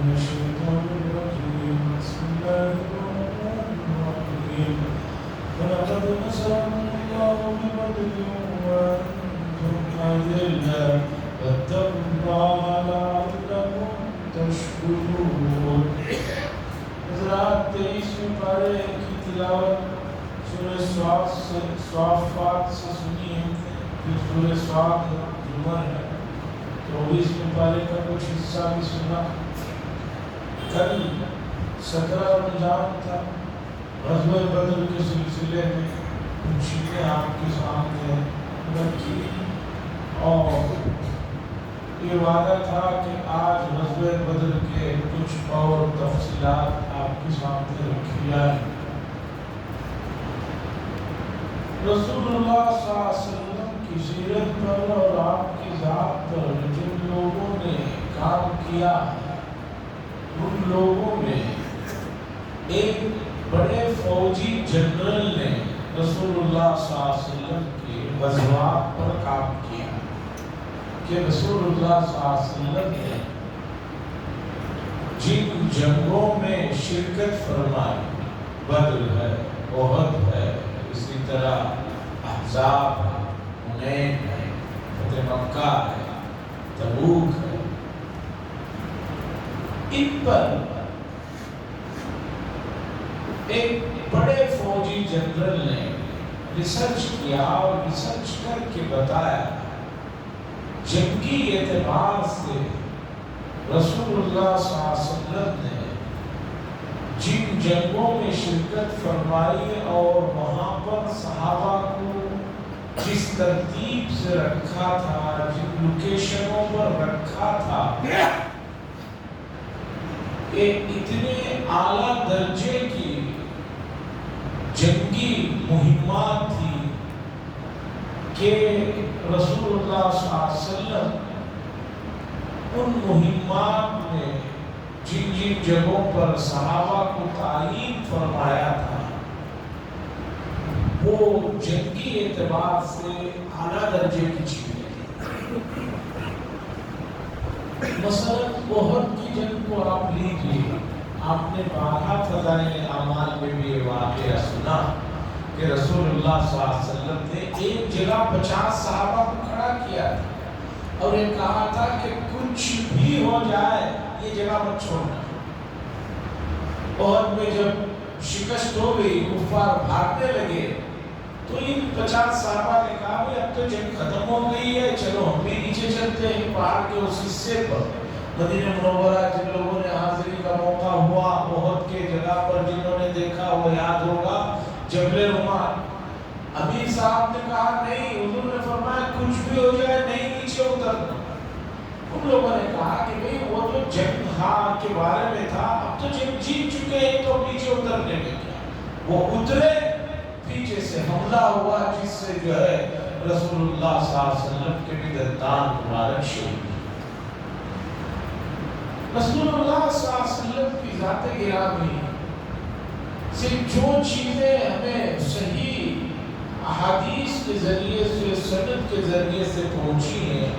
من الشيطان الرجيم بسم الله الرحمن الرحيم ولقد نصركم الله ببدر وأنتم أذلة فاتقوا الله لعلكم تشكرون. حضرات 23ویں پارے کی تلاوت سورہ صافات سے سنیے، پھر سورہ صاد زمر ہے، 24ویں پارے کا کچھ حصہ بھی سنا. کل 17 رمضان تھا، غزوہ بدر کے سلسلے میں کچھ چیزیں آپ کے سامنے رکھی اور یہ وعدہ تھا کہ آج غزوہ بدر کے کچھ اور تفصیلات آپ کے سامنے رکھی جائیں. رسول اللہ صلی اللہ علیہ وسلم کی سیرت پر اور آپ کی ذات پر جن لوگوں نے کام کیا ان لوگوں میں ایک بڑے فوجی جنرل نے رسول اللہ صلی اللہ علیہ وسلم کے غزوات پر کام کیا کہ رسول اللہ صلی اللہ علیہ وسلم نے جن جنگوں میں شرکت فرمائی، بدر ہے، احد ہے، اسی طرح احزاب ہے، حنین ہے، فتح مکہ ہے، تبوک ہے، ان پر ایک بڑے فوجی جنرل نے ریسرچ کیا اور ریسرچ کر کے بتایا جنگی اعتبار سے رسول اللہ صلی اللہ علیہ وسلم نے جن جنگوں میں شرکت فرمائی اور وہاں پر صحابہ کو جس ترتیب سے رکھا تھا، جن لوکیشنوں پر رکھا تھا، ایک اتنے اعلیٰ درجے کی جنگی مہمات تھی کہ رسول اللہ صلی اللہ علیہ وسلم ان مہمات میں جن جن جگہوں پر صحابہ کو تعین فرمایا تھا وہ جنگی اعتبار سے اعلیٰ درجے کی چیزیں. مثلا احد کی جنگ کو آپ لیجئے، آپ نے بارہا فضائل اعمال میں بھی یہ واقعہ سنا کہ رسول اللہ صلی اللہ علیہ وسلم نے ایک جگہ 50 صحابہ کو کھڑا کیا تھا اور یہ کہا تھا کہ کچھ بھی ہو جائے یہ جگہ مت چھوڑنا. احد میں جب شکست ہو گئی، کفار بھاگنے لگے، تو ان 50 صحابہ نے کہا اب تو جنگ ختم ہو گئی ہے، چلو ہم بھی نیچے چلتے ہیں پہاڑ کے اس حصے پر. مدینہ منورہ جن لوگوں نے حاضری کا موقع ہوا احد کے جگہ پر، جنہوں نے دیکھا وہ یاد ہوگا جبل رماد. امیر صاحب نے کہا نہیں، حضور نے فرمایا کچھ بھی ہو جائے نہیں نیچے اترنا. ان لوگوں نے کہا کہ بھئی وہ تو جنگ کے بارے میں تھا، اب تو جنگ جیت چکے ہیں تو نیچے اترنے میں کیا. وہ اترے، پیچھے سے حملہ ہوا جس سے جو ہے رسول اللہ صلی اللہ علیہ وسلم کے بھی دندان مبارک شہید. رسول اللہ صلی اللہ علیہ وسلم کی ذات گرامی سے جو چیزیں ہمیں صحیح احادیث کے ذریعے سے، سند کے ذریعے سے پہنچی ہیں،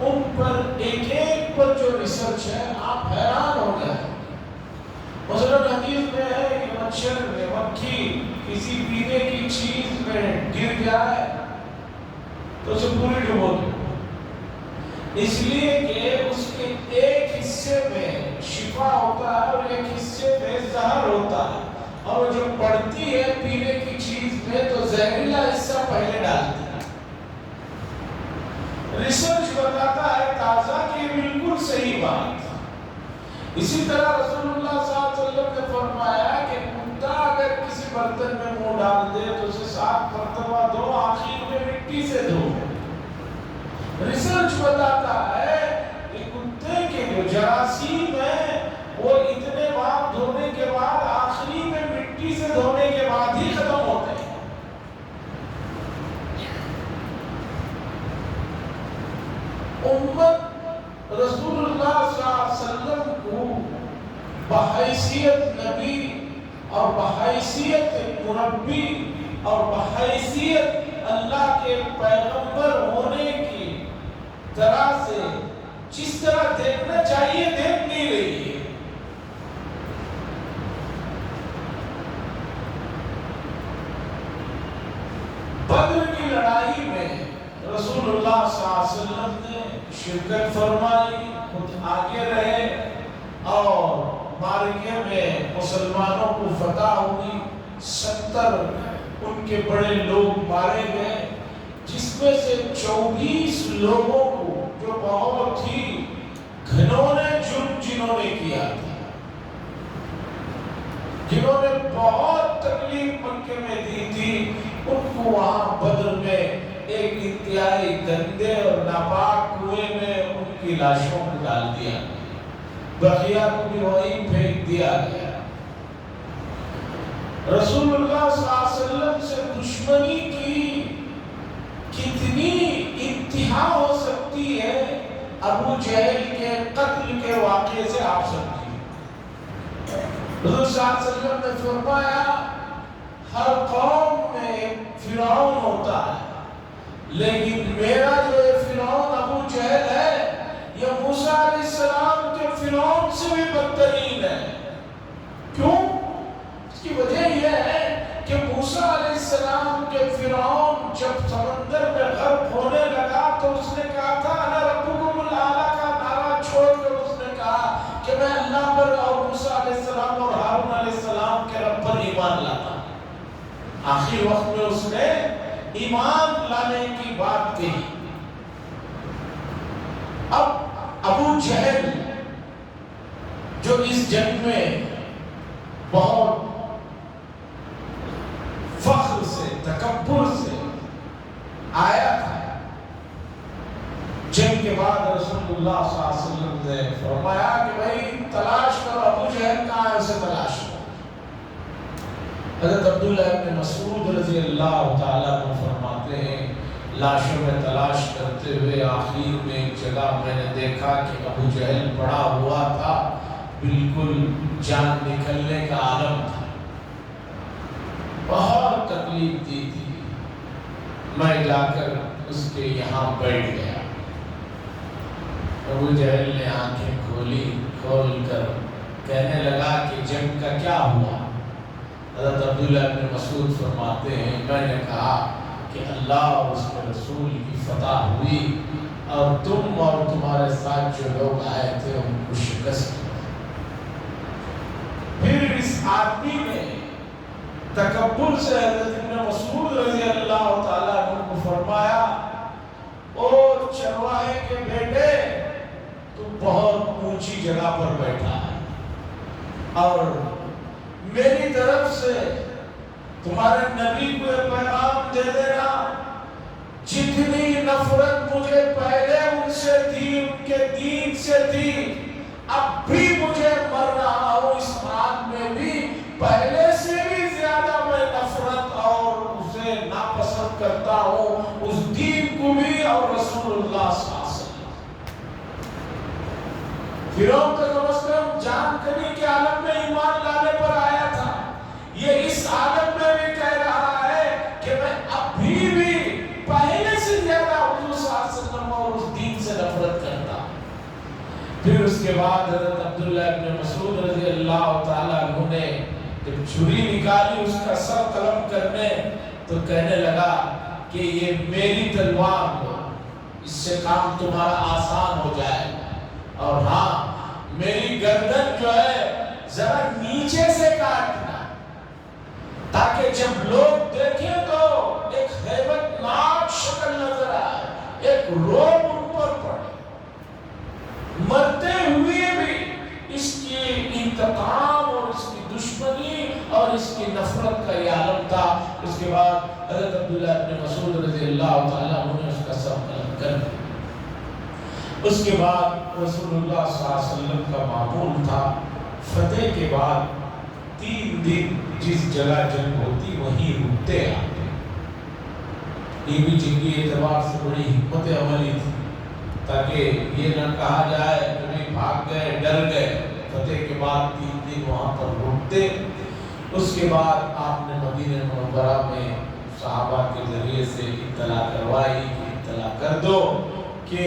ان پر ایک ایک پر جو ریسرچ ہے آپ حیران ہو جائیں. مثلا حدیث میں ہے کہ مچھر مکھی کسی پینے کی چیز میں گر جائے تو اسے پوری ڈبو دو، اس لیے کہ اس کے ایک حصے میں شفا ہوتا ہے اور ایک حصے میں زہر ہوتا ہے، اور جو پڑتی ہے پینے کی چیز میں تو زہریلا حصہ پہلے ڈالتی ہے. ریسرچ بتاتا ہے تازہ کہ بالکل صحیح بات. اسی طرح رسول اللہ صلی اللہ علیہ وسلم نے فرمایا کہ کتا اگر کسی برتن میں منہ ڈال دے تو اسے 7 مرتبہ دھو، آخر میں مٹی سے دھو. ریسرچ بتاتا ہے کہ کتے کے جو جراثیم ہیں وہ اتنے بار دھونے کے بعد آخری میں مٹی سے دھونے کے بعد ہی ختم ہوتے ہیں. امت رسول اللہ صلی اللہ علیہ وسلم کو بحیثیت نبی اور بحیثیت مربی اور بحیثیت اللہ کے پیغمبر ہونے کی طرح سے جس طرح دیکھنا چاہیے دیکھ نہیں رہی ہے. علیہ وسلم نے شرکت فرمائی، خود آگے رہے اور معرکے میں مسلمانوں کو فتح ہوئی۔ 70 ان کے بڑے لوگ مارے گئے، جس میں سے 24 لوگوں کو جو بہت ہی گھنونے جرم جنہوں نے کیا تھا، جنہوں نے بہت تکلیف مکے میں دی تھی، ان کو وہاں بدر میں ایک انتہائی گندے اور ناپاک کنویں میں ان کی لاشوں کو ڈال دیا، بقیہ کو بھی وہیں پھینک دیا گیا۔ رسول اللہ صلی اللہ علیہ وسلم سے دشمنی کی کتنی انتہا ہو سکتی ہے، ابو جہل کے قتل کے واقعے سے آپ سمجھیں۔ حضور صلی اللہ علیہ وسلم نے فرمایا ہر قوم میں ایک فرعون ہوتا ہے، لیکن میرا جو فرعون ابو جہل ہے یہ موسیٰ علیہ السلام کے فرعون سے بھی بدترین ہے۔ کیوں؟ اس کی وجہ یہ ہے کہ موسیٰ علیہ السلام کے فرعون جب سمندر میں غرق ہونے لگا تو اس نے کہا تھا انا ربکم الاعلی کا نعرہ چھوڑ کر اس نے کہا کہ میں اللہ پر اور موسیٰ علیہ السلام اور ہارون علیہ السلام کے رب پر ایمان لاتا ہوں۔ آخر وقت میں اس نے ایمان لانے کی بات کہی۔ اب ابو جہل جو اس جنگ میں بہت فخر سے تکبر سے آیا تھا، جنگ کے بعد رسول اللہ صلی اللہ علیہ وسلم نے فرمایا کہ بھائی تلاش کرو ابو جہل کہاں ہے، اسے تلاش کرو۔ حضرت عبداللہ ابن مسعود رضی اللہ تعالیٰ عنہ فرماتے ہیں لاشوں میں تلاش کرتے ہوئے آخر میں ایک جگہ میں نے دیکھا کہ ابو جہل پڑا ہوا تھا، بالکل جان نکلنے کا عالم تھا، بہت تکلیف دی تھی۔ میں جا کر اس کے یہاں بیٹھ گیا۔ ابو جہل نے آنکھیں کھول کر کہنے لگا کہ جنگ کا کیا ہوا؟ حضرت عبداللہ ابن مسعود فرماتے ہیں میں نے کہا کہ اللہ اور اس کے رسول کی فتح ہوئی اور تم اور تمہارے ساتھ جو لوگ آئے تھے ان کو شکست دی۔ پھر اس آدمی نے تکبر سے حضرت ابن مسعود رضی اللہ تعالیٰ عنہ کو فرمایا او چرواہے کے بیٹے، تو بہت اونچی جگہ پر بیٹھا ہے اور میری طرف سے تمہارے نبی کو یہ پیغام دے دینا، جتنی نفرت مجھے پہلے ان سے تھی، ان کے دین سے تھی، اب بھی مجھے مر رہا ہوں اس حال میں بھی پہلے سے بھی زیادہ میں نفرت اور اسے ناپسند کرتا ہوں، اس دین کو بھی اور رسول اللہ صلی اللہ علیہ وسلم۔ فرعون تو کم از کم جان کنی کے عالم میں ایمان لانے پر آیا تھا، یہ اس عالم میں بھی کہہ رہا ہے کہ میں ابھی بھی پہلے سے زیادہ حضور صلی اللہ علیہ وسلم اور اس دین سے نفرت کرتا۔ پھر اس کے بعد حضرت عبداللہ ابن مسعود رضی اللہ تعالیٰ عنہ نے جب چھری نکالی اس کا سر قلم کرنے تو کہنے لگا کہ یہ میری تلوار ہو، اس سے کام تمہارا آسان ہو جائے، اور ہاں میری گردن جو ہے ذرا نیچے سے کاٹنا تاکہ جب لوگ دیکھیں تو ایک ہیبت ناک شکل نظر آئے، ایک روب ان پر پڑے۔ مرتے ہوئے بھی اس کی انتقام اور اس کی دشمنی اور اس کی نفرت کا یہ عالم تھا۔ اس کے بعد حضرت عبداللہ ابن مسعود رضی اللہ تعالیٰ عنہ نے اس کا سر قلم کر دیا۔ اس کے بعد رسول اللہ صلی اللہ علیہ وسلم کا معمول تھا فتح کے بعد 3 دن جس جگہ جنگ ہوتی وہیں رکتے آتے۔ یہ بھی جنگی اعتبار سے بڑی حکمت عملی تھی تاکہ یہ نہ کہا جائے کہ نہیں بھاگ گئے ڈر گئے، فتح کے بعد 3 دن وہاں پر رکتے۔ اس کے بعد آپ نے مدینہ منورہ میں صحابہ کے ذریعے سے اطلاع کروائی کہ اطلاع کر دو کہ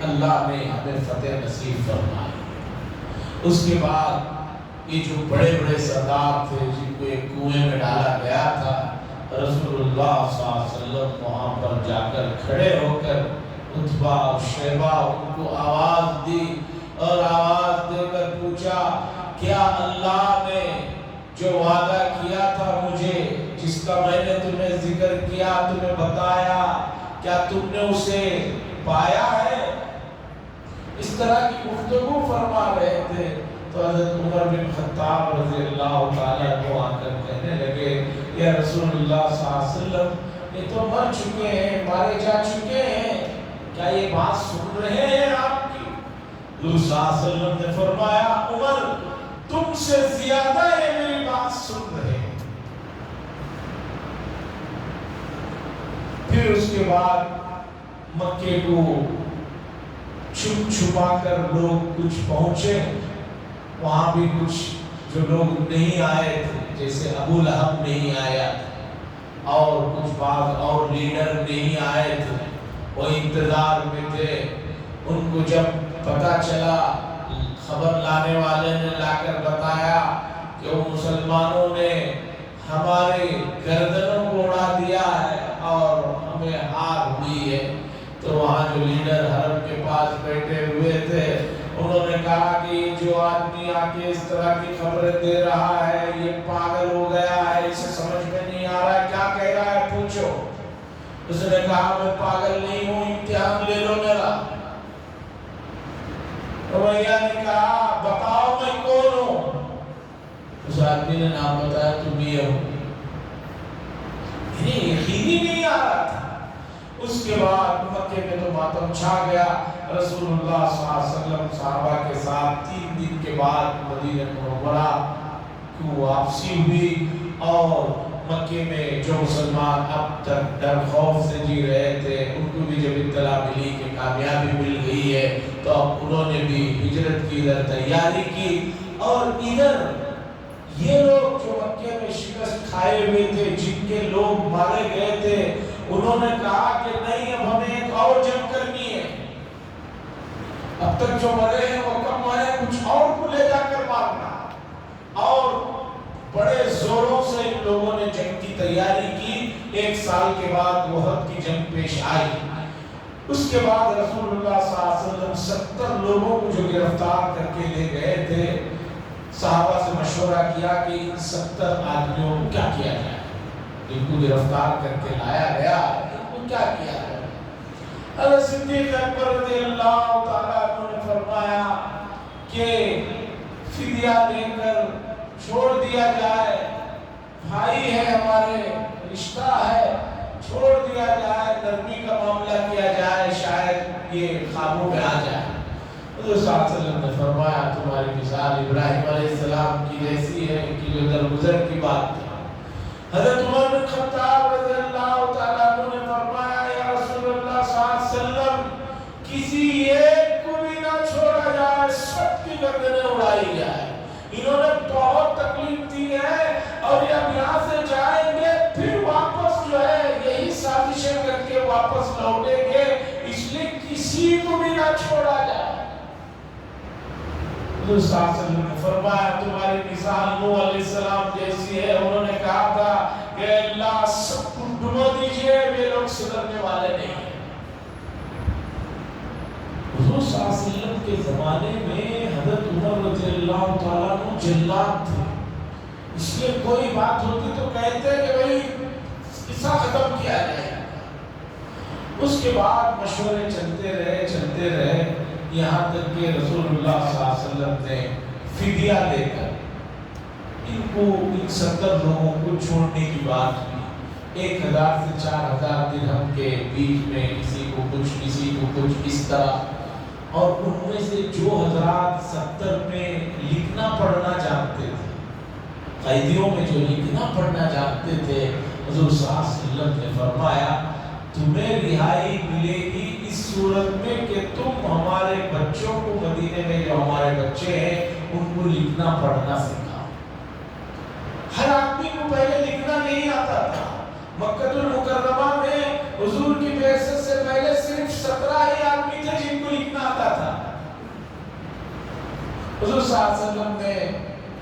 اللہ نے ہمیں فتح نصیب فرمائی۔ اس کے بعد یہ جو بڑے بڑے سردار تھے جن کو ایک کنویں میں ڈالا گیا تھا، رسول اللہ صلی اللہ علیہ وسلم وہاں پر جا کر کھڑے ہو کر عتبہ اور شیبہ ان کو آواز دی اور آواز دے کر پوچھا کیا اللہ نے جو وعدہ کیا تھا مجھے، جس کا میں نے تمہیں ذکر کیا، تمہیں بتایا، کیا تم نے اسے پایا ہے؟ اس طرح کی گفتگو فرما رہے تھے تو حضرت عمر بن خطاب رضی اللہ تعالیٰ کو آ کر کہنے لگے یا رسول اللہ صلی اللہ علیہ وسلم یہ تو مر چکے ہیں، مارے جا چکے ہیں، کیا یہ بات سن رہے ہیں آپ کی؟ حضور صلی اللہ علیہ وسلم نے فرمایا عمر تم سے زیادہ یہ میری بات سن رہے ہیں۔ پھر اس کے بعد مکے کو چھپ چھپا کر لوگ کچھ پہنچے، وہاں بھی کچھ جو لوگ نہیں آئے تھے جیسے ابو لہب نہیں آیا اور کچھ بعض اور لیڈر نہیں آئے تھے، وہ انتظار میں تھے۔ ان کو جب پتہ چلا، خبر لانے والے نے لا کر بتایا کہ وہ مسلمانوں نے ہمارے گردنوں کو اڑا دیا ہے اور ہمیں ہار ہوئی ہے، تو وہاں جو لیڈر حرم کے پاس بیٹھے ہوئے تھے انہوں نے کہا کہ یہ جو آدمی آ کے اس طرح کی خبریں دے رہا ہے یہ پاگل ہو گیا ہے، اسے سمجھ میں نہیں آ رہا ہے، کیا کہہ رہا ہے پوچھو۔ اس نے کہا میں پاگل نہیں ہوں، امتحان لے لو میرا۔ رویہ نے کہا بتاؤ میں کون ہوں؟ اس آدمی نے نام بتایا تم یہ ہو۔ انہیں یقین ہی نہیں آ رہا تھا۔ اس کے بعد مکے میں تو ماتم چھا گیا۔ رسول اللہ صلی اللہ علیہ وسلم صحابہ کے ساتھ 3 دن کے بعد مدینہ منورہ کو واپسی ہوئی، اور مکے میں جو مسلمان اب تک ڈر خوف سے جی رہے تھے ان کو بھی جب اطلاع ملی کہ کامیابی مل گئی ہے تو اب انہوں نے بھی ہجرت کی ادھر تیاری کی، اور ادھر یہ لوگ جو مکے میں شکست کھائے ہوئے تھے، جن کے لوگ مارے گئے تھے، انہوں نے کہا کہ نہیں اب ہمیں ایک اور جنگ کرنی ہے، اب تک جو مرے ہیں وہ کم مرے، کچھ اور کو لے جا کر مارنا۔ اور بڑے زوروں سے ان لوگوں نے جنگ کی تیاری کی۔ 1 سال کے بعد احد کی جنگ پیش آئی۔ اس کے بعد رسول اللہ صلی اللہ علیہ وسلم 70 لوگوں کو جو گرفتار کر کے لے گئے تھے، صحابہ سے مشورہ کیا کہ ان 70 آدمیوں کو کیا کیا جائے، جن کو گرفتار کر کے لایا گیا ان کو کیا کیا جائے؟ حضرت صدیق اکبر رضی اللہ تعالیٰ عنہ نے فرمایا کہ فدیہ لے کر چھوڑ دیا جائے، بھائی ہے ہمارے، رشتہ ہے، چھوڑ دیا جائے، نرمی کا معاملہ کیا جائے، شاید یہ قابو میں آ جائے۔ حضور صلی اللہ علیہ وسلم نے فرمایا تمہاری مثال ابراہیم علیہ السلام کی جیسی ہے، ان کی جو درگزر کی بات تھی۔ حضرت عمر بن خطاب رضی اللہ تعالیٰ عنہ نے فرمایا یا رسول اللہ صلی اللہ علیہ وسلم کسی ایک کو بھی نہ چھوڑا جائے، سب کی گردنیں اڑائی جائے، انہوں نے بہت تکلیف دی ہے اور اب یہاں سے جائیں گے پھر واپس جو ہے یہی سازشیں کر کے واپس لوٹیں گے، اس لیے کسی کو بھی نہ چھوڑا جائے۔ حضور صلی اللہ علیہ وسلم نے فرمایا تمہاری مثال نوح علیہ السلام جیسی ہے، انہوں نے کہا تھا کہ اللہ سب کو ڈبو دیجئے، یہ لوگ سدھرنے والے نہیں ہیں۔ حضور صلی اللہ علیہ وسلم کے زمانے میں حضرت عمر رضی اللہ تعالیٰ عنہ جلاد تھے، اس لیے کوئی بات ہوتی تو کہتے کہ بھئی قصہ ختم کیا جائے۔ اس کے بعد مشورے چلتے رہے یہاں تک کہ رسول اللہ صلی اللہ علیہ وسلم نے فدیہ لے کر ان 70 لوگوں کو چھوڑنے کی بات کی۔ 1000 سے 4000 درہم کے بیچ میں کسی کو کچھ اس طرح، اور ان میں سے جو حضرات 70 میں لکھنا پڑھنا جانتے تھے، قیدیوں میں جو لکھنا پڑھنا جانتے تھے، حضور صلی اللہ علیہ وسلم نے فرمایا تمہیں رہائی ملے گی اس صورت میں کہ تم ہمارے بچوں کو، مدینے میں جو ہمارے بچے ہیں ان کو لکھنا پڑھنا سکھاؤ۔ ہر آدمی کو پہلے لکھنا نہیں آتا تھا۔ مکہ المکرمہ میں حضور کی بعثت سے پہلے صرف 17 ہی آدمی تھے جن کو لکھنا آتا تھا۔ حضور صلی اللہ علیہ وسلم نے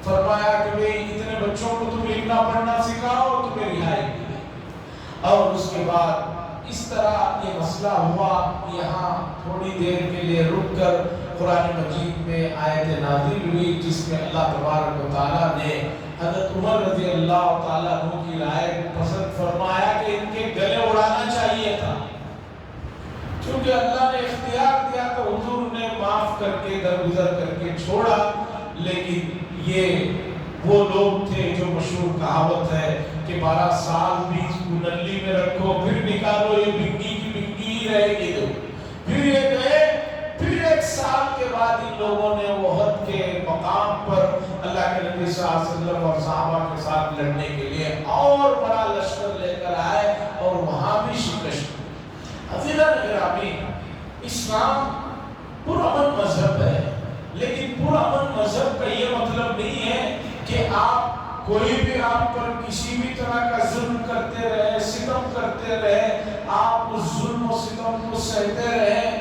فرمایا کہ بھئی اتنے بچوں کو تم لکھنا پڑھنا سکھاؤ، تمہیں رہائی ملے۔ اور اس کے بعد اس طرح یہ مسئلہ ہوا. یہاں تھوڑی دیر کے لیے رک کر قرآن مجید میں آیت نازل ہوئی جس میں اللہ تبارک و تعالیٰ نے حضرت عمر رضی اللہ تعالیٰ عنہ کی رائے کو پسند فرمایا کہ ان کے گلے اڑانا چاہیے تھا. چونکہ اللہ نے اختیار دیا تو حضور نے معاف کر کے درگزر کر کے چھوڑا. لیکن یہ وہ لوگ تھے جو مشہور کہاوت ہے کہ 12 سال بھی اس کو نلی میں رکھو پھر نکالو یہ بنگی کی بنگی ہی رہے گی. تو پھر یہ گئے. پھر 1 سال کے بعد ان لوگوں نے احد کے مقام پر اللہ کے نبی صلی اللہ علیہ وسلم اور صحابہ کے ساتھ لڑنے کے لیے اور بڑا لشکر لے کر آئے اور وہاں بھی شکست. عزیزان گرامی، اسلام پرامن مذہب ہے، لیکن پرامن مذہب کا یہ مطلب نہیں ہے کہ آپ کوئی بھی آپ پر کسی بھی طرح کا ظلم کرتے رہے، ستم کرتے رہے، آپ اس ظلم و ستم کو سہتے رہے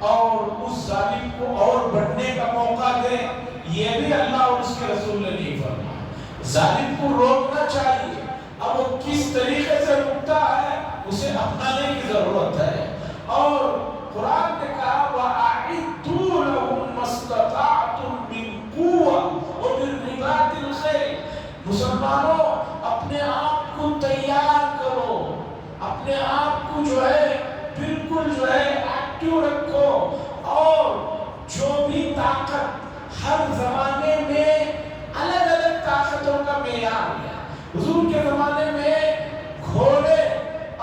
اور اس ظالم کو اور بڑھنے کا موقع دیں. یہ بھی اللہ اور اس کے رسول نے نہیں فرمایا. ظالم کو روکنا چاہیے. اب وہ کس طریقے سے رکتا ہے اسے اپنانے کی ضرورت ہے. اور قرآن نے کہا وَأَعِدُّوا لَهُم مَّا اسْتَطَعْتُم مِّن قُوَّةٍ وَمِن رِّبَاطِ الْخَيْلِ. مسلمانوں اپنے آپ کو تیار کرو، اپنے آپ کو جو ہے بالکل جو ہے ایکٹیو رکھو. اور جو بھی طاقت ہر زمانے میں الگ الگ طاقتوں کا معیار ہے. حضور کے زمانے میں گھوڑے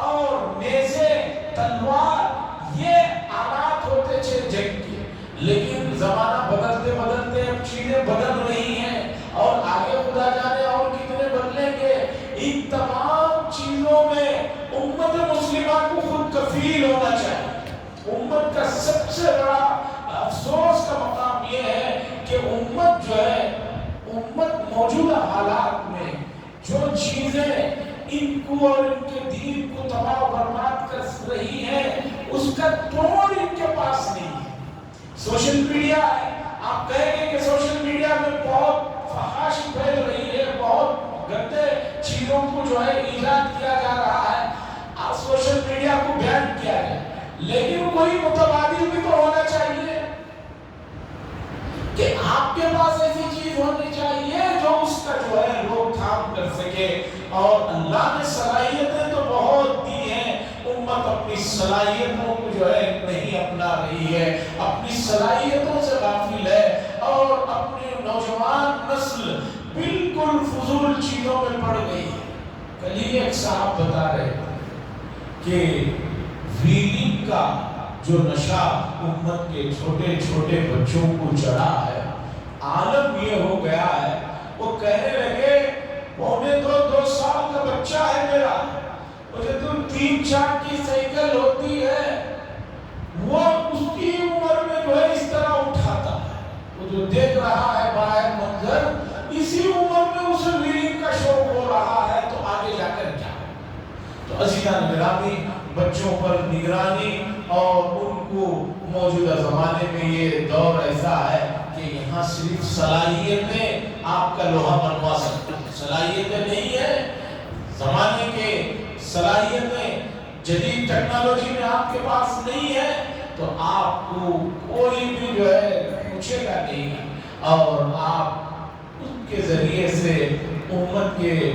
اور نیزے، تلوار یہ آلات ہوتے تھے جنگ کے. لیکن زمانہ بدلتے بدلتے اب چیزیں بدل رہی ہیں اور آگے خدا جانے اور کتنے بدلیں گے. ان تمام چیزوں میں امت مسلمہ کو خود کفیل ہونا چاہیے. امت کا سب سے بڑا افسوس کا مقام یہ ہے کہ امت جو ہے، امت موجودہ حالات میں جو چیزیں ان کو اور ان کے دین کو تباہ و برباد کر رہی ہیں اس کا توڑ ان کے پاس نہیں ہے. سوشل میڈیا ہے. آپ کہیں گے کہ سوشل میڈیا میں بہت فحاشی پھیل رہی ہے، بہت گندے چیزوں کو جو ہے ایجاد کیا جا رہا ہے، سوشل میڈیا کو بیان کیا جائے. لیکن کوئی متبادل بھی تو ہونا چاہیے کہ آپ کے پاس ایسی چیز ہونی چاہیے جو اس کا جو ہے روک تھام کر سکے. اور اللہ نے صلاحیتیں تو بہت دی ہیں، امت اپنی صلاحیتوں کو جو ہے نہیں اپنا رہی ہے، اپنی صلاحیتوں سے غافل ہے اور اپنی نوجوان نسل بالکل فضول چیزوں میں پڑ گئی ہے. کل ہی ایک صاحب بتا رہے تھے کہ ویلنگ کا جو نشہ امت کے چھوٹے چھوٹے بچوں کو چڑھا ہے، عالم یہ ہو گیا ہے. وہ کہنے لگے پونے 2 سال کا بچہ ہے میرا، مجھے تو 3-4 کی سائیکل ہوتی ہے، وہ اس کی عمر میں جو ہے اس طرح اٹھاتا ہے. وہ جو دیکھ رہا ہے باہر منظر، اسی عمر میں اسے ویلنگ کا شوق ہو رہا ہے، تو آگے جا کر کیا؟ تو عزیزان گرامی، بچوں پر نگرانی اور ان کو موجودہ زمانے میں یہ دور ایسا ہے کہ یہاں صرف صلاحیتیں آپ کا لوہا بنوا سکتے ہیں. صلاحیتیں نہیں ہے زمانے کے، صلاحیتیں جدید ٹیکنالوجی میں آپ کے پاس نہیں ہے تو آپ کو کوئی بھی جو ہے پوچھے گا نہیں. اور آپ ان کے ذریعے سے امت کے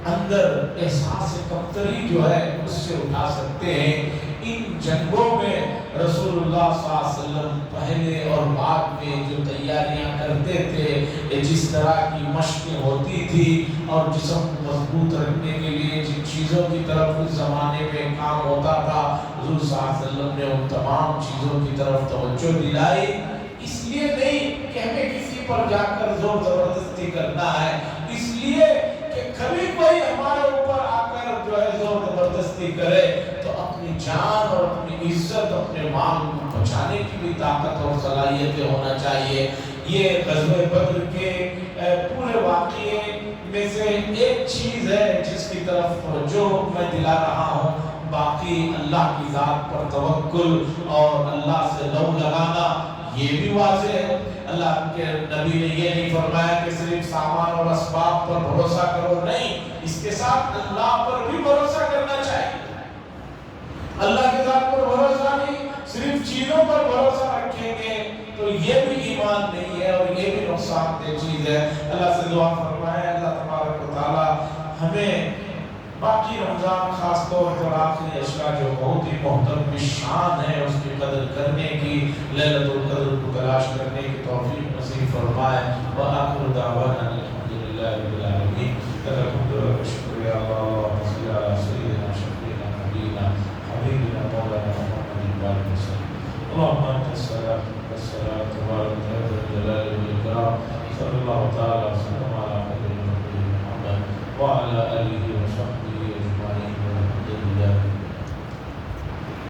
اندر احساس کمتری جو ہے اس سے اٹھا سکتے ہیں. ان جنگوں میں رسول اللہ صلی اللہ علیہ وسلم پہلے اور بعد میں جو تیاریاں کرتے تھے، جس طرح کی مشقیں ہوتی تھی اور جسم کو مضبوط رکھنے کے لیے جن چیزوں کی طرف اس زمانے میں کام ہوتا تھا، حضور صلی اللہ علیہ وسلم نے ان تمام چیزوں کی طرف توجہ دلائی. اس لیے نہیں کہ ہمیں کسی پر جا کر زور زبردستی کرنا ہے، اس لیے کہ کبھی کوئی ہمارے اوپر آ کر جو ہے زور زبردستی کرے تو اپنی جان اور اپنی عزت، اپنے مال کو بچانے کی بھی طاقت اور صلاحیتیں ہونا چاہیے. یہ غزوہ بدر کے پورے واقعے میں سے ایک چیز ہے جس کی طرف توجہ میں دلا رہا ہوں. باقی اللہ کی ذات پر توکل اور اللہ سے لو لگانا یہ بھی واضح ہے. اللہ کے نبی نے یہ نہیں فرمایا کہ صرف سامان اور اسباب پر بھروسہ کرو، نہیں، اس کے ساتھ اللہ پر بھی بھروسہ کرنا چاہیے. اللہ کے ذات پر بھروسہ نہیں، صرف چیزوں پر بھروسہ رکھیں گے تو یہ بھی ایمان نہیں ہے اور یہ بھی نقصان دہ چیز ہے۔ اللہ سے دعا فرمائے اللہ تبارک و تعالی ہمیں باقی رمضان خاص طور پر آخری اشرا جو بہت ہی محترم شان ہے اس کی قدر کرنے کی، لیلۃ القدر کو تلاش کرنے کی توفیق نصیب فرمائے۔ وآخر دعوانا الحمدللہ رب العالمین۔ الحمد للہ، شکریہ اللہ صلی علی سیدنا شفیعنا نبینا حبیبنا مولانا محمد وعلیہ وسلم۔ اللهم انت الصلاة والسلام تبارك يا ذا الجلال والإكرام، صلی اللہ تعالی وسلم علی نبینا محمد وعلى آلہ